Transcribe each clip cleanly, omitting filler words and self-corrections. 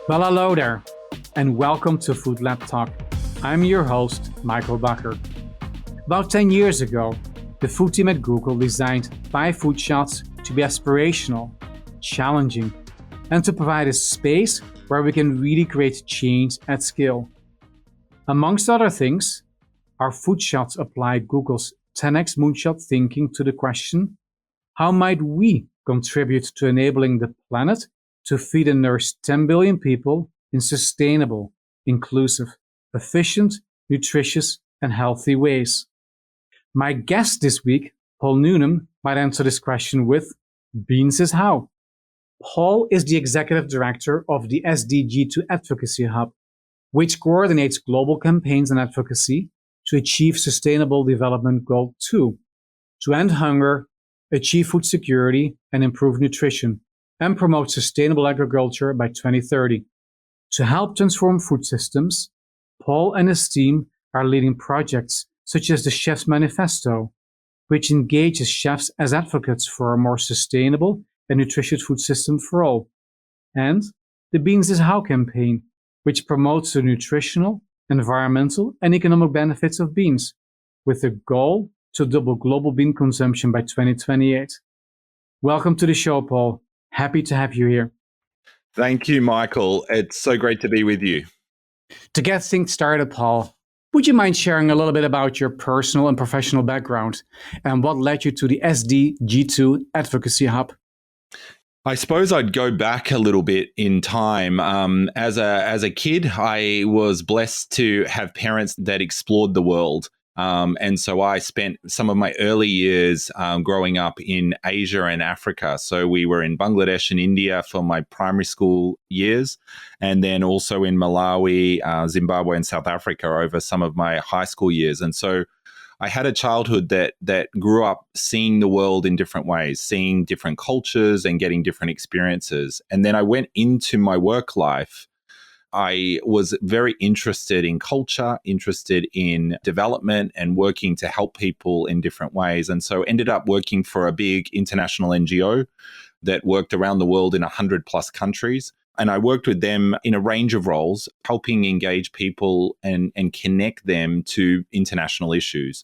Well, hello there, and welcome to Food Lab Talk. I'm your host, Michael Bakker. About 10 years ago, the food team at Google designed 5 food shots to be aspirational, challenging, and to provide a space where we can really create change at scale. Amongst other things, our food shots apply Google's 10x moonshot thinking to the question, how might we contribute to enabling the planet to feed and nourish 10 billion people in sustainable, inclusive, efficient, nutritious, and healthy ways? My guest this week, Paul Newnham, might answer this question with Beans is How. Paul is the executive director of the SDG2 Advocacy Hub, which coordinates global campaigns and advocacy to achieve Sustainable Development Goal 2, to end hunger, achieve food security, and improve nutrition, and promote sustainable agriculture by 2030. To help transform food systems, Paul and his team are leading projects such as the Chef's Manifesto, which engages chefs as advocates for a more sustainable and nutritious food system for all, and the Beans is How campaign, which promotes the nutritional, environmental, and economic benefits of beans, with the goal to double global bean consumption by 2028. Welcome to the show, Paul. Happy to have you here. Thank you, Michael. It's so great to be with you. To get things started, Paul, would you mind sharing a little bit about your personal and professional background and what led you to the SDG2 Advocacy Hub? I suppose I'd go back a little bit in time. As a kid, I was blessed to have parents that explored the world. And so I spent some of my early years growing up in Asia and Africa. So we were in Bangladesh and India for my primary school years, and then also in Malawi, Zimbabwe, and South Africa over some of my high school years. And so I had a childhood that grew up seeing the world in different ways, seeing different cultures and getting different experiences. And then I went into my work life. I was very interested in culture, interested in development and working to help people in different ways. And so ended up working for a big international NGO that worked around the world in 100 plus countries. And I worked with them in a range of roles, helping engage people and connect them to international issues.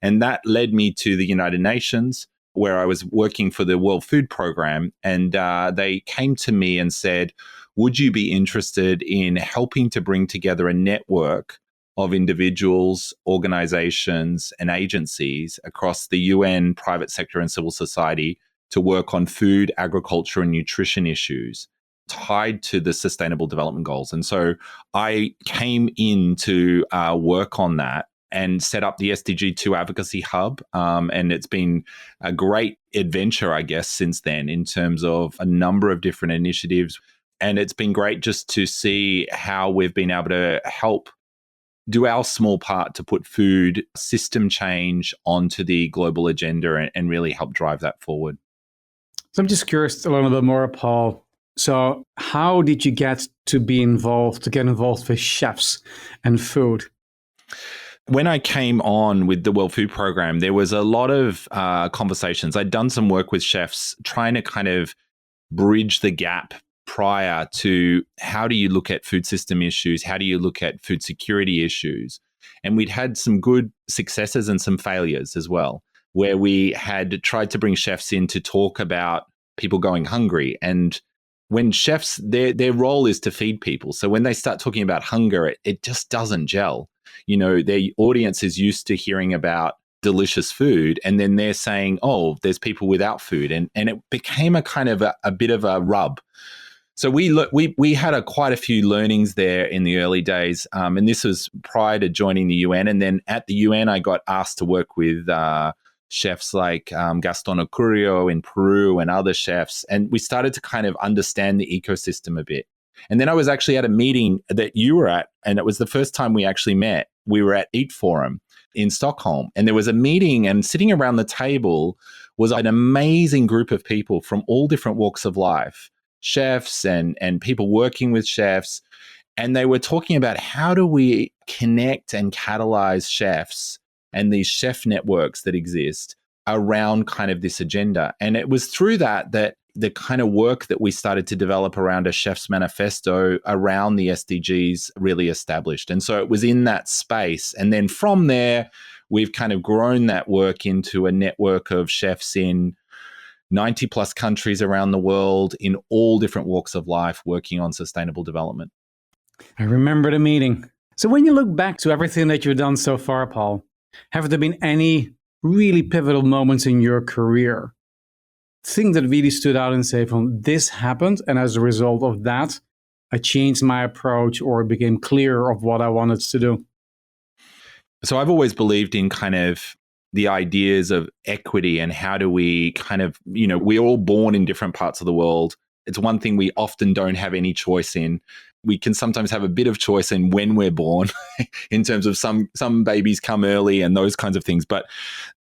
And that led me to the United Nations, where I was working for the World Food Program. And they came to me and said, would you be interested in helping to bring together a network of individuals, organizations, and agencies across the UN, private sector, and civil society to work on food, agriculture, and nutrition issues tied to the Sustainable Development Goals? And so I came in to work on that and set up the SDG2 Advocacy Hub. And it's been a great adventure, I guess, since then in terms of a number of different initiatives. And it's been great just to see how we've been able to help do our small part to put food system change onto the global agenda and really help drive that forward. So I'm just curious a little bit more, Paul. So how did you get involved with chefs and food? When I came on with the World Food Program, there was a lot of conversations. I'd done some work with chefs trying to kind of bridge the gap prior to how do you look at food system issues? How do you look at food security issues? And we'd had some good successes and some failures as well, where we had tried to bring chefs in to talk about people going hungry. And when chefs, their role is to feed people. So when they start talking about hunger, it just doesn't gel. You know, their audience is used to hearing about delicious food, and then they're saying, oh, there's people without food. And it became a kind of a bit of a rub. So we had quite a few learnings there in the early days, and this was prior to joining the UN. And then at the UN, I got asked to work with chefs like Gaston Ocurio in Peru and other chefs, and we started to kind of understand the ecosystem a bit. And then I was actually at a meeting that you were at, and it was the first time we actually met. We were at Eat Forum in Stockholm, and there was a meeting, and sitting around the table was an amazing group of people from all different walks of life. Chefs and people working with chefs. And they were talking about how do we connect and catalyze chefs and these chef networks that exist around kind of this agenda. And it was through that the kind of work that we started to develop around a chef's manifesto around the SDGs really established. And so it was in that space. And then from there, we've kind of grown that work into a network of chefs in 90 plus countries around the world in all different walks of life working on sustainable development. I remember the meeting. So when you look back to everything that you've done so far, Paul, have there been any really pivotal moments in your career? Things that really stood out and say, from this happened, and as a result of that, I changed my approach or became clear of what I wanted to do? So I've always believed in kind of the ideas of equity and how do we kind of, we're all born in different parts of the world. It's one thing we often don't have any choice in. We can sometimes have a bit of choice in when we're born in terms of some babies come early and those kinds of things. But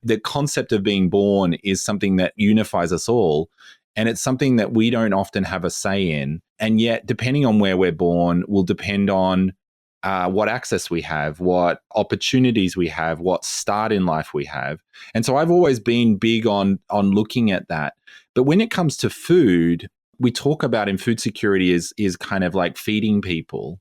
the concept of being born is something that unifies us all. And it's something that we don't often have a say in. And yet, depending on where we're born, will depend on what access we have, what opportunities we have, what start in life we have. And so I've always been big on looking at that. But when it comes to food, we talk about in food security is kind of like feeding people.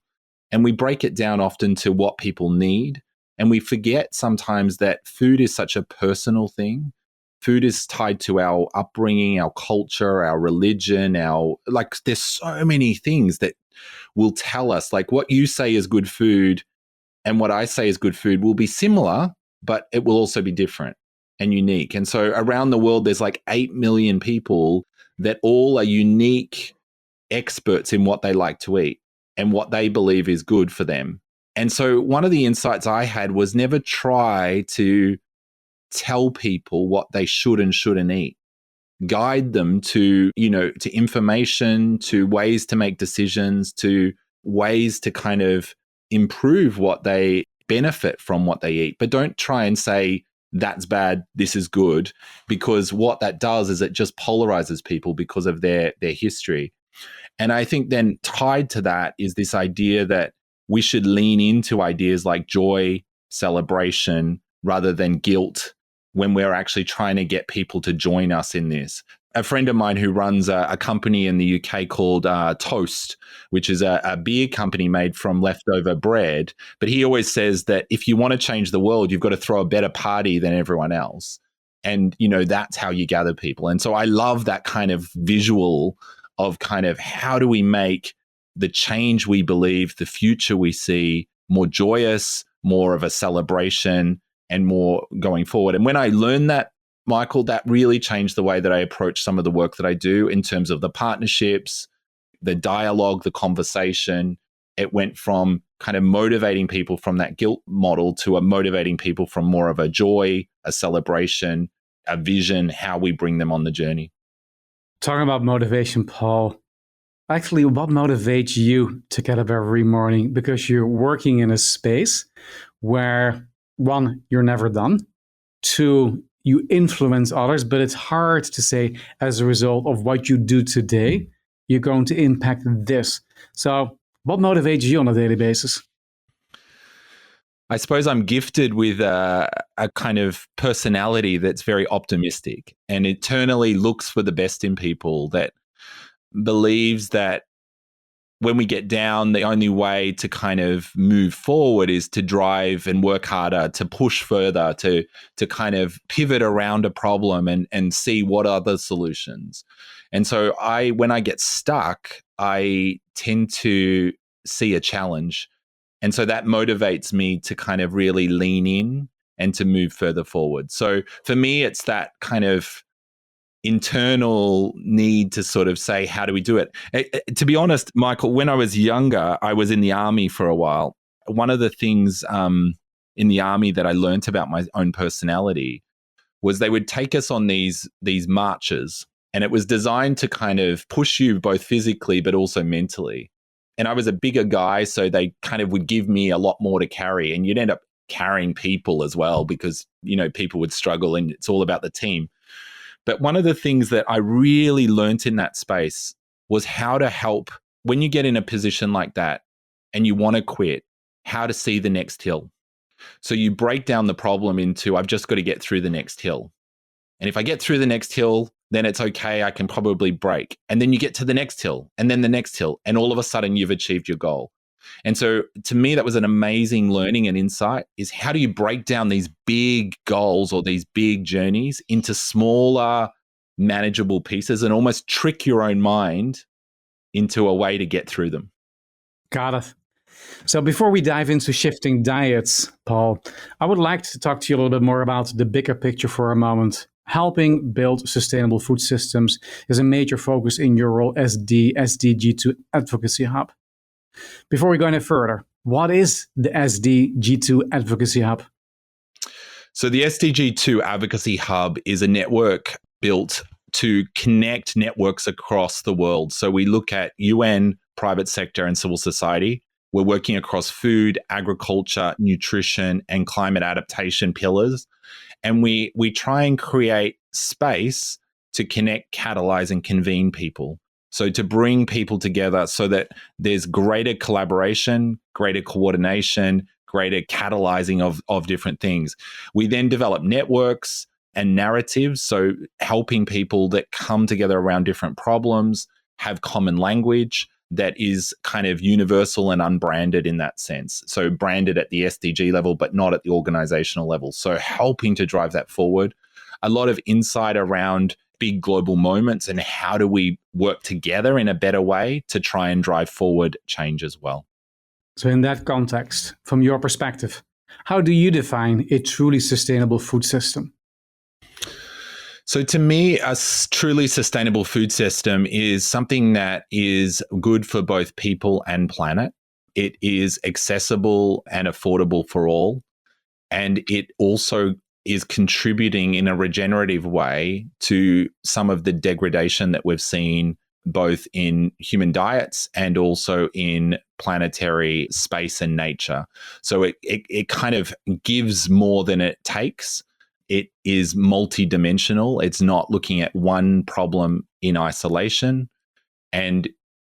And we break it down often to what people need. And we forget sometimes that food is such a personal thing. Food is tied to our upbringing, our culture, our religion, there's so many things that will tell us, like what you say is good food and what I say is good food will be similar, but it will also be different and unique. And so around the world, there's like 8 million people that all are unique experts in what they like to eat and what they believe is good for them. And so one of the insights I had was never try to tell people what they should and shouldn't eat. Guide them to information, to ways to make decisions, to ways to kind of improve what they benefit from what they eat. But don't try and say, that's bad, this is good, because what that does is it just polarizes people because of their history. And I think then tied to that is this idea that we should lean into ideas like joy, celebration, rather than guilt when we're actually trying to get people to join us in this. A friend of mine who runs a company in the UK called Toast, which is a beer company made from leftover bread. But he always says that if you want to change the world, you've got to throw a better party than everyone else. And, that's how you gather people. And so I love that kind of visual of kind of how do we make the change we believe, the future we see, more joyous, more of a celebration, and more going forward. And when I learned that, Michael, that really changed the way that I approach some of the work that I do in terms of the partnerships, the dialogue, the conversation. It went from kind of motivating people from that guilt model to a motivating people from more of a joy, a celebration, a vision, how we bring them on the journey. Talking about motivation, Paul, actually, what motivates you to get up every morning? Because you're working in a space where, one, you're never done. Two, you influence others, but it's hard to say as a result of what you do today, you're going to impact this. So what motivates you on a daily basis? I suppose I'm gifted with a kind of personality that's very optimistic and eternally looks for the best in people, that believes that when we get down, the only way to kind of move forward is to drive and work harder, to push further, to kind of pivot around a problem and see what are the solutions. And so when I get stuck, I tend to see a challenge. And so that motivates me to kind of really lean in and to move further forward. So for me, it's that kind of internal need to sort of say, how do we do it? To be honest, Michael, when I was younger, I was in the army for a while. One of the things in the army that I learned about my own personality was they would take us on these marches, and it was designed to kind of push you both physically but also mentally. And I was a bigger guy, so they kind of would give me a lot more to carry, and you'd end up carrying people as well because, people would struggle and it's all about the team. But one of the things that I really learned in that space was how to help when you get in a position like that and you want to quit, how to see the next hill. So you break down the problem into, I've just got to get through the next hill. And if I get through the next hill, then it's okay. I can probably break. And then you get to the next hill and then the next hill. And all of a sudden you've achieved your goal. And so to me, that was an amazing learning and insight is how do you break down these big goals or these big journeys into smaller, manageable pieces and almost trick your own mind into a way to get through them. Got it. So before we dive into shifting diets, Paul, I would like to talk to you a little bit more about the bigger picture for a moment. Helping build sustainable food systems is a major focus in your role as the SDG2 Advocacy Hub. Before we go any further, what is the SDG2 Advocacy Hub? So the SDG2 Advocacy Hub is a network built to connect networks across the world. So we look at UN, private sector, and civil society. We're working across food, agriculture, nutrition, and climate adaptation pillars. And we try and create space to connect, catalyze, and convene people. So to bring people together so that there's greater collaboration, greater coordination, greater catalyzing of different things. We then develop networks and narratives, so helping people that come together around different problems have common language that is kind of universal and unbranded in that sense. So branded at the SDG level, but not at the organizational level. So helping to drive that forward. A lot of insight around big global moments and how do we work together in a better way to try and drive forward change as well. So in that context, from your perspective, how do you define a truly sustainable food system? So to me, a truly sustainable food system is something that is good for both people and planet. It is accessible and affordable for all. And it also is contributing in a regenerative way to some of the degradation that we've seen both in human diets and also in planetary space and nature. So it kind of gives more than it takes. It is multidimensional. It's not looking at one problem in isolation. And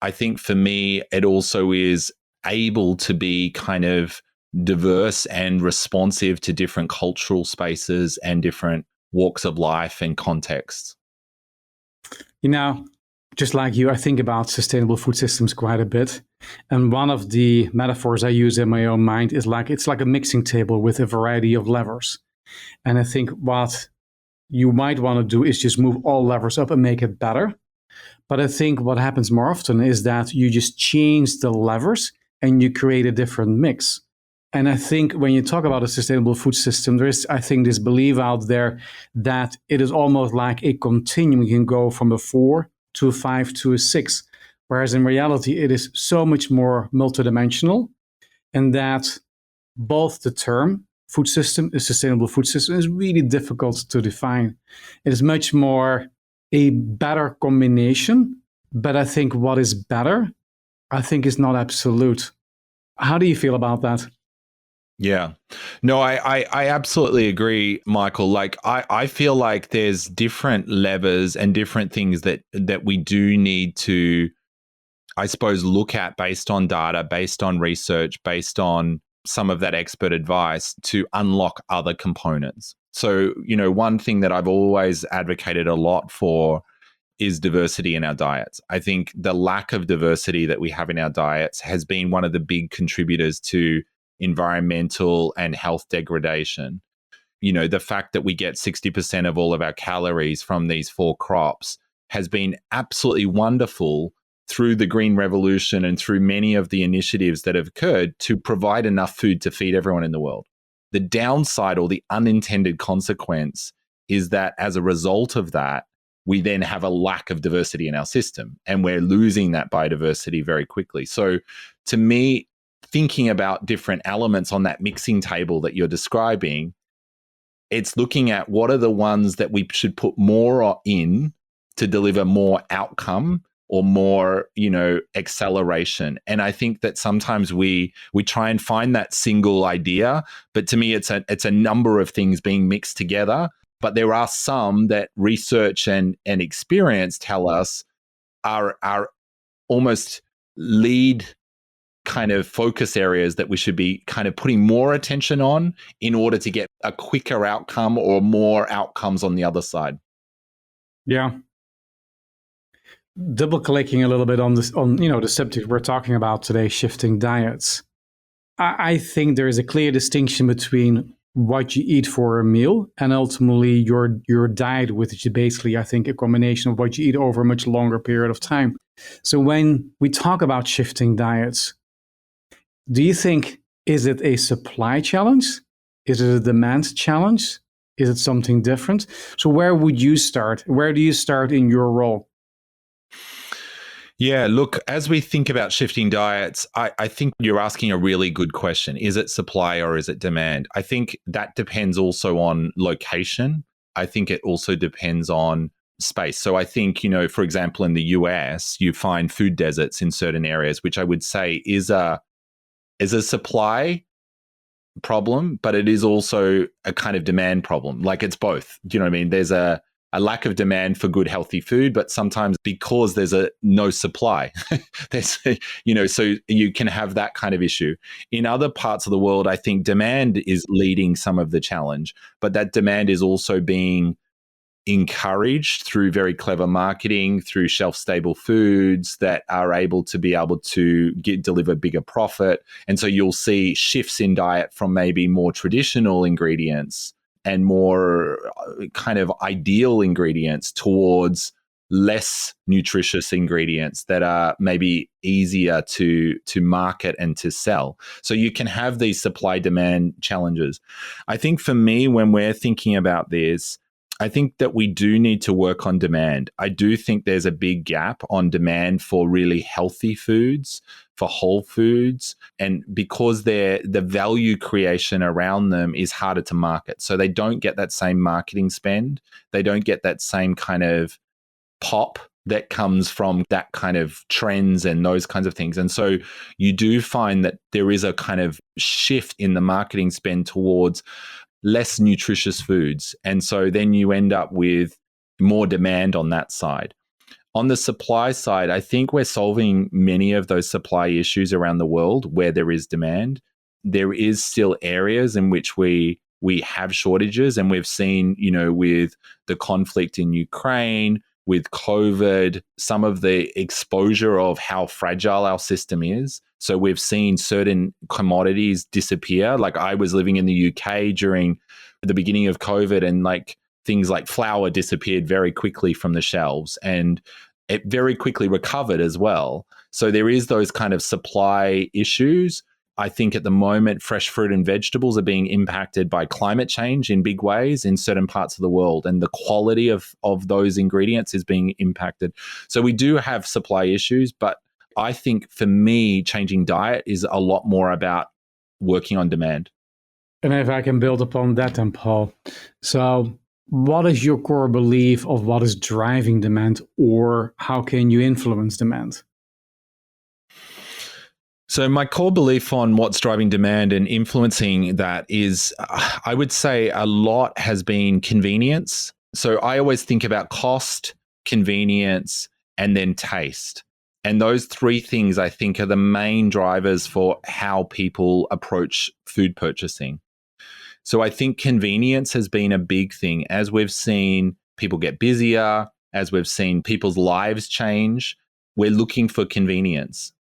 I think for me, it also is able to be kind of diverse and responsive to different cultural spaces and different walks of life and contexts. You know, just like you, I think about sustainable food systems quite a bit. And one of the metaphors I use in my own mind is it's like a mixing table with a variety of levers. And I think what you might want to do is just move all levers up and make it better. But I think what happens more often is that you just change the levers and you create a different mix. And I think when you talk about a sustainable food system, there is, I think, this belief out there that it is almost like a continuum. You can go from a 4 to a 5 to a 6, whereas in reality, it is so much more multidimensional, and that both the term food system, a sustainable food system, is really difficult to define. It is much more a better combination, but I think what is better, I think is not absolute. How do you feel about that? Yeah. No, I absolutely agree, Michael. Like I feel like there's different levers and different things that we do need to, I suppose, look at based on data, based on research, based on some of that expert advice to unlock other components. So, one thing that I've always advocated a lot for is diversity in our diets. I think the lack of diversity that we have in our diets has been one of the big contributors to environmental and health degradation. The fact that we get 60% of all of our calories from these 4 crops has been absolutely wonderful through the Green Revolution and through many of the initiatives that have occurred to provide enough food to feed everyone in the world. The downside or the unintended consequence is that as a result of that, we then have a lack of diversity in our system and we're losing that biodiversity very quickly. So to me, thinking about different elements on that mixing table that you're describing, it's looking at what are the ones that we should put more in to deliver more outcome or more, acceleration. And I think that sometimes we try and find that single idea, but to me, it's a number of things being mixed together. But there are some that research and experience tell us are almost lead kind of focus areas that we should be kind of putting more attention on in order to get a quicker outcome or more outcomes on the other side. Yeah. Double clicking a little bit on this, on the subject we're talking about today, shifting diets. I think there is a clear distinction between what you eat for a meal and ultimately your diet, which is basically, I think, a combination of what you eat over a much longer period of time. So when we talk about shifting diets, do you think, is it a supply challenge? Is it a demand challenge? Is it something different? So where would you start? Where do you start in your role? Yeah, look, as we think about shifting diets, I think you're asking a really good question. Is it supply or is it demand? I think that depends also on location. I think it also depends on space. So I think, for example, in the US, you find food deserts in certain areas, which I would say is a supply problem, but it is also a kind of demand problem. Like it's both. Do you know what I mean? There's a lack of demand for good, healthy food, but sometimes because there's a no supply, there's, so you can have that kind of issue. In other parts of the world, I think demand is leading some of the challenge, but that demand is also being encouraged through very clever marketing, through shelf-stable foods that are able to deliver bigger profit. And so you'll see shifts in diet from maybe more traditional ingredients and more kind of ideal ingredients towards less nutritious ingredients that are maybe easier to market and to sell. So you can have these supply-demand challenges. I think for me, when we're thinking about this, I think that we do need to work on demand. I do think there's a big gap on demand for really healthy foods, for whole foods, and because the value creation around them is harder to market. So they don't get that same marketing spend. They don't get that same kind of pop that comes from that kind of trends and those kinds of things. And so you do find that there is a kind of shift in the marketing spend towards less nutritious foods. And so then you end up with more demand on that side. On the supply side, I think we're solving many of those supply issues around the world where there is demand. There is still areas in which we have shortages, and we've seen, with the conflict in Ukraine, with COVID, some of the exposure of how fragile our system is. So we've seen certain commodities disappear. Like I was living in the UK during the beginning of COVID, and like things like flour disappeared very quickly from the shelves, and it very quickly recovered as well. So there is those kind of supply issues. I think at the moment, fresh fruit and vegetables are being impacted by climate change in big ways in certain parts of the world, and the quality of those ingredients is being impacted. So we do have supply issues, but I think for me, changing diet is a lot more about working on demand. And if I can build upon that then, Paul. So what is your core belief of what is driving demand, or how can you influence demand? So my core belief on what's driving demand and influencing that is, I would say a lot has been convenience. So I always think about cost, convenience, and then taste. And those three things, I think, are the main drivers for how people approach food purchasing. So I think convenience has been a big thing. As we've seen people get busier, as we've seen people's lives change, we're looking for convenience.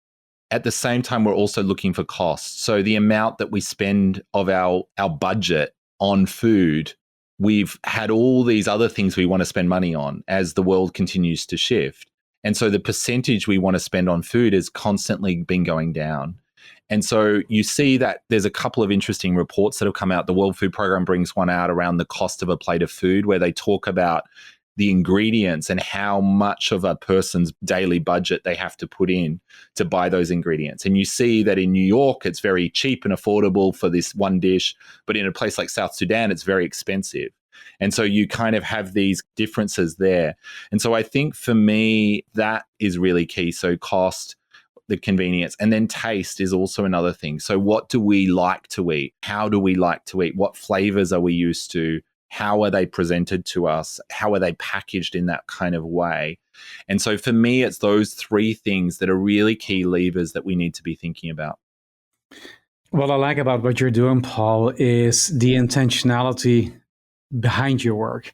At the same time, we're also looking for costs. So the amount that we spend of our budget on food, we've had all these other things we want to spend money on as the world continues to shift. And so the percentage we want to spend on food has constantly been going down. And so you see that there's a couple of interesting reports that have come out. The World Food Programme brings one out around the cost of a plate of food, where they talk about the ingredients and how much of a person's daily budget they have to put in to buy those ingredients. And you see that in New York, it's very cheap and affordable for this one dish, but in a place like South Sudan, it's very expensive. And so you kind of have these differences there. And so I think for me, that is really key. So cost, the convenience, and then taste is also another thing. So what do we like to eat? How do we like to eat? What flavors are we used to? How are they presented to us? How are they packaged in that kind of way? And so for me, it's those three things that are really key levers that we need to be thinking about. What I like about what you're doing, Paul, is the intentionality behind your work.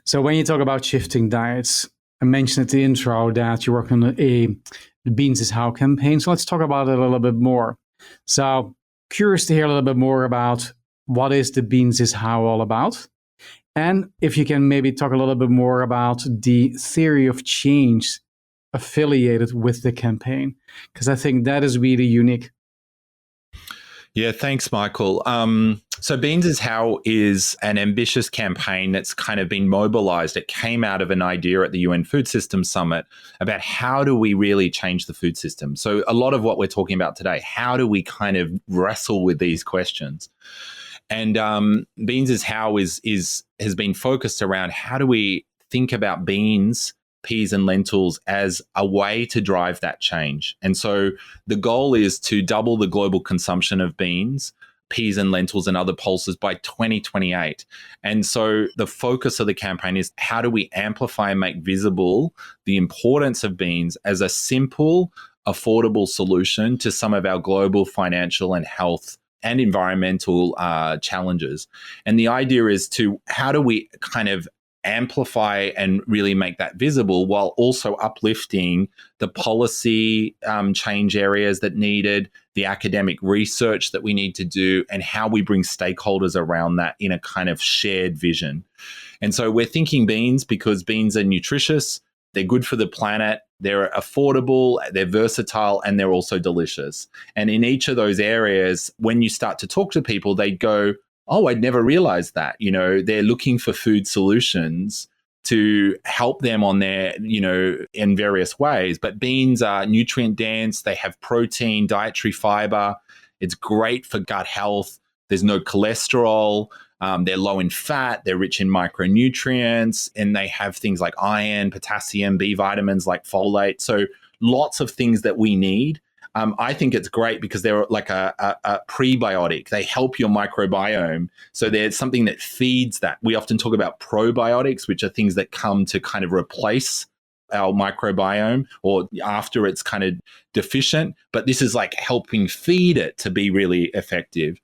So when you talk about shifting diets, I mentioned at the intro that you're working on the Beans is How campaign. So let's talk about it a little bit more. So curious to hear a little bit more about what is the Beans is How all about? And if you can maybe talk a little bit more about the theory of change affiliated with the campaign, because I think that is really unique. Yeah, thanks, Michael. So Beans is How is an ambitious campaign that's kind of been mobilized. It came out of an idea at the UN Food Systems Summit about how do we really change the food system. So a lot of what we're talking about today, how do we kind of wrestle with these questions? And Beans is How has been focused around how do we think about beans, peas and lentils as a way to drive that change. And so the goal is to double the global consumption of beans, peas and lentils and other pulses by 2028. And so the focus of the campaign is how do we amplify and make visible the importance of beans as a simple, affordable solution to some of our global financial and health and environmental challenges. And the idea is to how do we kind of amplify and really make that visible while also uplifting the policy change areas that needed, the academic research that we need to do, and how we bring stakeholders around that in a kind of shared vision. And so we're thinking beans because beans are nutritious, they're good for the planet, they're affordable, they're versatile, and they're also delicious. And in each of those areas, when you start to talk to people, they go, oh, I'd never realized that. You know, they're looking for food solutions to help them on their, you know, in various ways. But beans are nutrient dense, they have protein, dietary fiber. It's great for gut health. There's no cholesterol. They're low in fat, they're rich in micronutrients, and they have things like iron, potassium, B vitamins like folate. So lots of things that we need. I think it's great because they're like a prebiotic. They help your microbiome. So there's something that feeds that. We often talk about probiotics, which are things that come to kind of replace our microbiome or after it's kind of deficient, but this is like helping feed it to be really effective.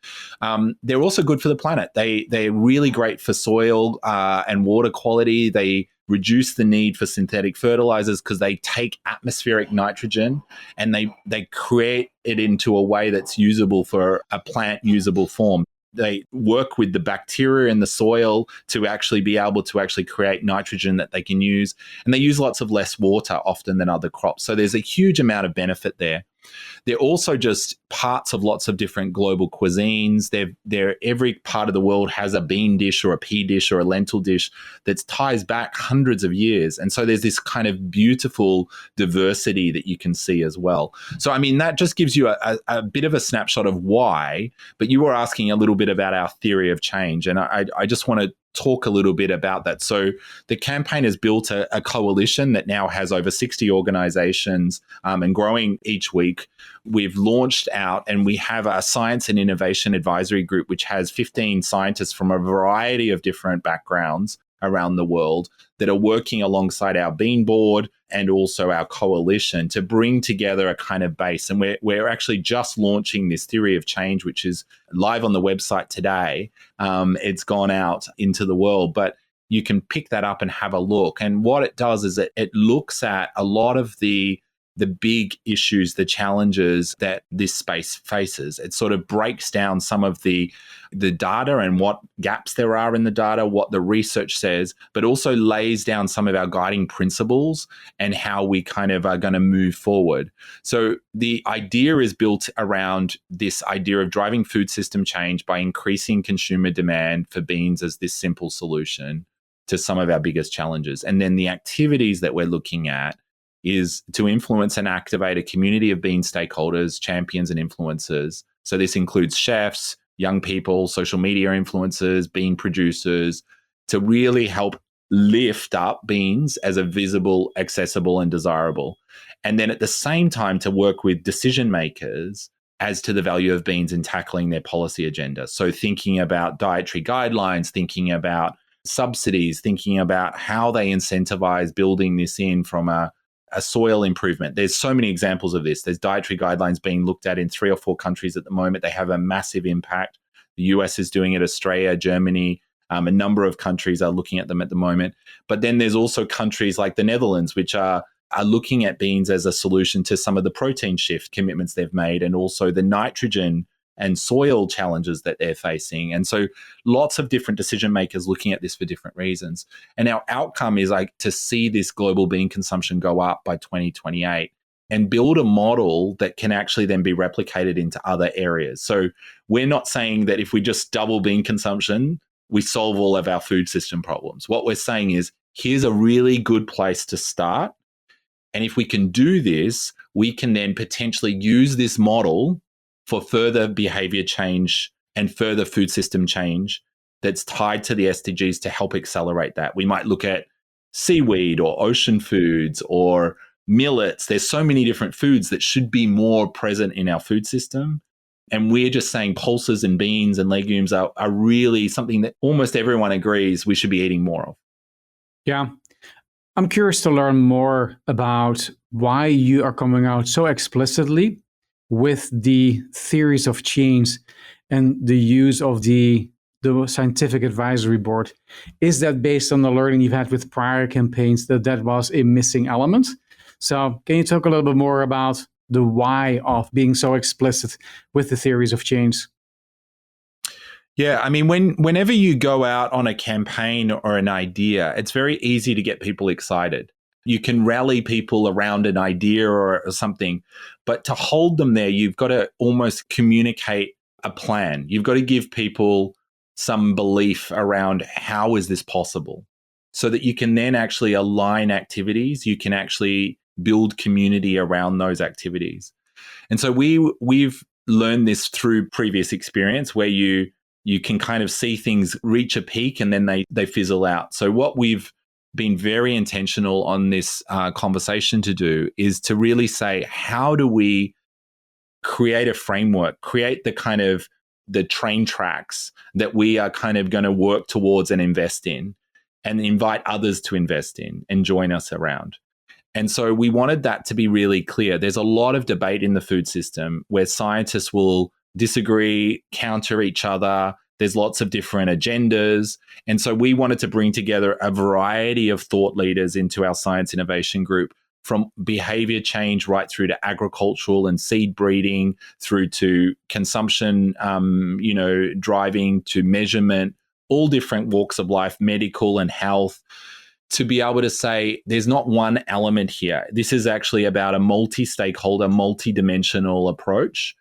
They're also good for the planet. They're really great for soil and water quality. They reduce the need for synthetic fertilizers because they take atmospheric nitrogen and they create it into a way that's usable for a plant usable form. They work with the bacteria in the soil to actually be able to actually create nitrogen that they can use. And they use lots of less water often than other crops. So there's a huge amount of benefit there. They're also just parts of lots of different global cuisines. They're every part of the world has a bean dish or a pea dish or a lentil dish that ties back hundreds of years. And so there's this kind of beautiful diversity that you can see as well. So, I mean, that just gives you a bit of a snapshot of why, but you were asking a little bit about our theory of change. And I just want to talk a little bit about that. So the campaign has built a coalition that now has over 60 organizations and growing each week. We've launched out and we have a science and innovation advisory group, which has 15 scientists from a variety of different backgrounds around the world that are working alongside our bean board and also our coalition to bring together a kind of base. And we're actually just launching this theory of change, which is live on the website today. It's gone out into the world, but you can pick that up and have a look. And what it does is it looks at a lot of the big issues, the challenges that this space faces. It sort of breaks down some of the data and what gaps there are in the data, what the research says, but also lays down some of our guiding principles and how we kind of are going to move forward. So the idea is built around this idea of driving food system change by increasing consumer demand for beans as this simple solution to some of our biggest challenges. And then the activities that we're looking at is to influence and activate a community of bean stakeholders, champions, and influencers. So this includes chefs, young people, social media influencers, bean producers, to really help lift up beans as a visible, accessible, and desirable. And then at the same time to work with decision makers as to the value of beans in tackling their policy agenda. So thinking about dietary guidelines, thinking about subsidies, thinking about how they incentivize building this in from a soil improvement. There's so many examples of this. There's dietary guidelines being looked at in 3 or 4 countries at the moment. They have a massive impact. The US is doing it, Australia, Germany, A number of countries are looking at them at the moment. But then there's also countries like the Netherlands, which are looking at beans as a solution to some of the protein shift commitments they've made, and also the nitrogen and soil challenges that they're facing. And so lots of different decision makers looking at this for different reasons. And our outcome is like to see this global bean consumption go up by 2028 and build a model that can actually then be replicated into other areas. So we're not saying that if we just double bean consumption, we solve all of our food system problems. What we're saying is, here's a really good place to start. And if we can do this, we can then potentially use this model for further behavior change and further food system change that's tied to the SDGs to help accelerate that. We might look at seaweed or ocean foods or millets. There's so many different foods that should be more present in our food system. And we're just saying pulses and beans and legumes are really something that almost everyone agrees we should be eating more of. Yeah. I'm curious to learn more about why you are coming out so explicitly with the theories of change and the use of the scientific advisory board. Is that based on the learning you've had with prior campaigns that was a missing element? So can you talk a little bit more about the why of being so explicit with the theories of change? Yeah, I mean, whenever you go out on a campaign or an idea, it's very easy to get people excited. You can rally people around an idea or something, but to hold them there, you've got to almost communicate a plan. You've got to give people some belief around how is this possible, so that you can then actually align activities. You can actually build community around those activities. And so we've learned this through previous experience where you can kind of see things reach a peak and then they fizzle out. So what we've been very intentional on this conversation to do is to really say, how do we create a framework, create the kind of the train tracks that we are kind of going to work towards and invest in, and invite others to invest in and join us around. And so we wanted that to be really clear. There's a lot of debate in the food system where scientists will disagree, counter each other. There's lots of different agendas. And so we wanted to bring together a variety of thought leaders into our science innovation group, from behavior change right through to agricultural and seed breeding, through to consumption, driving, to measurement, all different walks of life, medical and health, to be able to say there's not one element here. This is actually about a multi-stakeholder, multi-dimensional approach.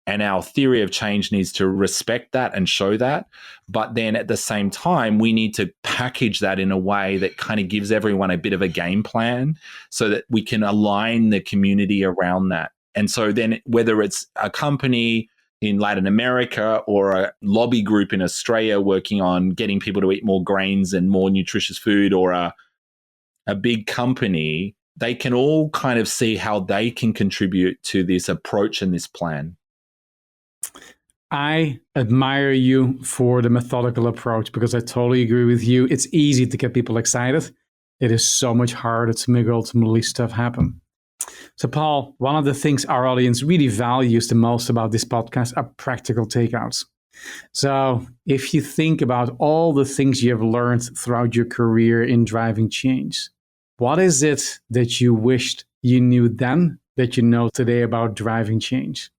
And our theory of change needs to respect that and show that. But then at the same time, we need to package that in a way that kind of gives everyone a bit of a game plan so that we can align the community around that. And so then whether it's a company in Latin America or a lobby group in Australia working on getting people to eat more grains and more nutritious food, or a big company, they can all kind of see how they can contribute to this approach and this plan. I admire you for the methodical approach, because I totally agree with you. It's easy to get people excited. It is so much harder to make ultimately stuff happen. So, Paul, one of the things our audience really values the most about this podcast are practical takeouts. So if you think about all the things you have learned throughout your career in driving change, what is it that you wished you knew then that you know today about driving change?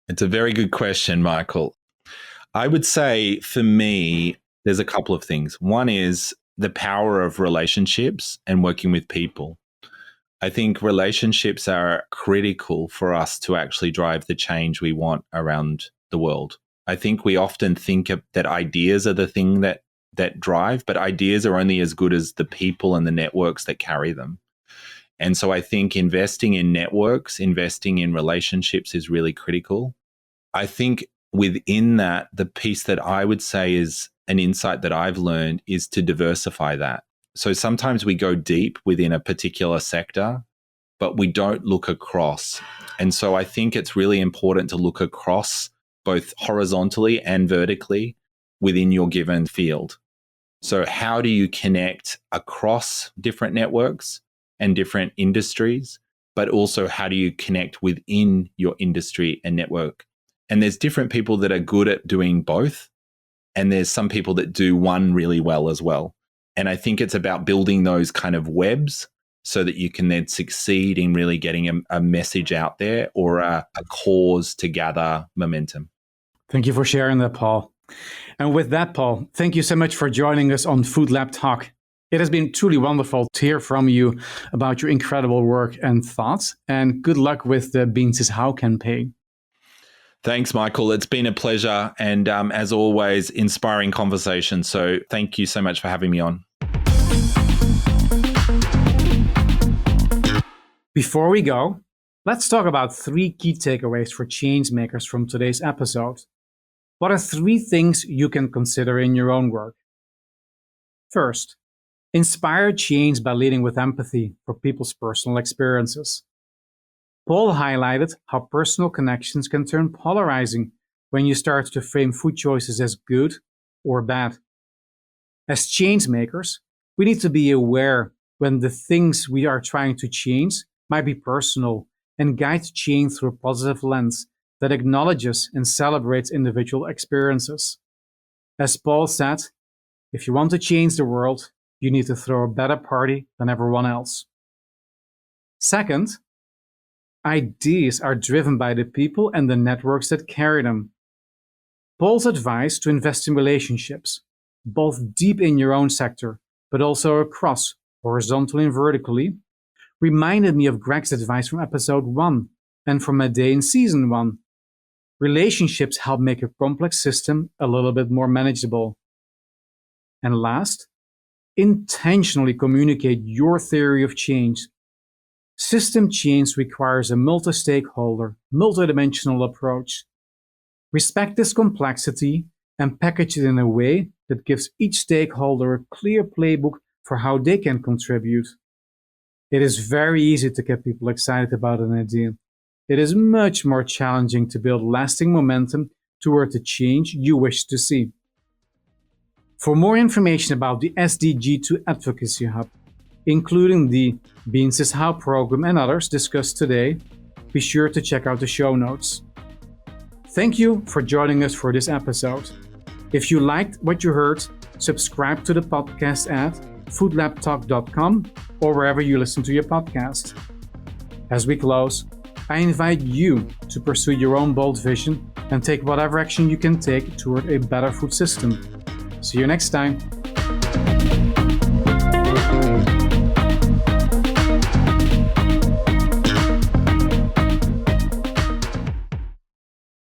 It's a very good question, Michael. I would say for me, there's a couple of things. One is the power of relationships and working with people. I think relationships are critical for us to actually drive the change we want around the world. I think we often think that ideas are the thing that drive, but ideas are only as good as the people and the networks that carry them. And so I think investing in networks, investing in relationships is really critical. I think within that, the piece that I would say is an insight that I've learned is to diversify that. So sometimes we go deep within a particular sector, but we don't look across. And so I think it's really important to look across both horizontally and vertically within your given field. So how do you connect across different networks and different industries, but also how do you connect within your industry and network? And there's different people that are good at doing both. and there's some people that do one really well as well. And I think it's about building those kind of webs so that you can then succeed in really getting a message out there or a cause to gather momentum. Thank you for sharing that, Paul. And with that, Paul, thank you so much for joining us on Food Lab Talk. It has been truly wonderful to hear from you about your incredible work and thoughts. And good luck with the Beans is How campaign. Thanks, Michael. It's been a pleasure. And as always, inspiring conversation. So thank you so much for having me on. Before we go, let's talk about 3 key takeaways for changemakers from today's episode. What are 3 things you can consider in your own work? First, inspire change by leading with empathy for people's personal experiences. Paul highlighted how personal connections can turn polarizing when you start to frame food choices as good or bad. As changemakers, we need to be aware when the things we are trying to change might be personal and guide change through a positive lens that acknowledges and celebrates individual experiences. As Paul said, if you want to change the world, you need to throw a better party than everyone else. Second, ideas are driven by the people and the networks that carry them. Paul's advice to invest in relationships, both deep in your own sector, but also across, horizontally and vertically, reminded me of Greg's advice from episode 1 and from a day in season 1. Relationships help make a complex system a little bit more manageable. And last, intentionally communicate your theory of change. System change requires a multi-stakeholder, multidimensional approach. Respect this complexity and package it in a way that gives each stakeholder a clear playbook for how they can contribute. It is very easy to get people excited about an idea. It is much more challenging to build lasting momentum toward the change you wish to see. For more information about the SDG2 Advocacy Hub, including the Beans is How program and others discussed today, be sure to check out the show notes. Thank you for joining us for this episode. If you liked what you heard, subscribe to the podcast at foodlabtalk.com or wherever you listen to your podcast. As we close, I invite you to pursue your own bold vision and take whatever action you can take toward a better food system. See you next time.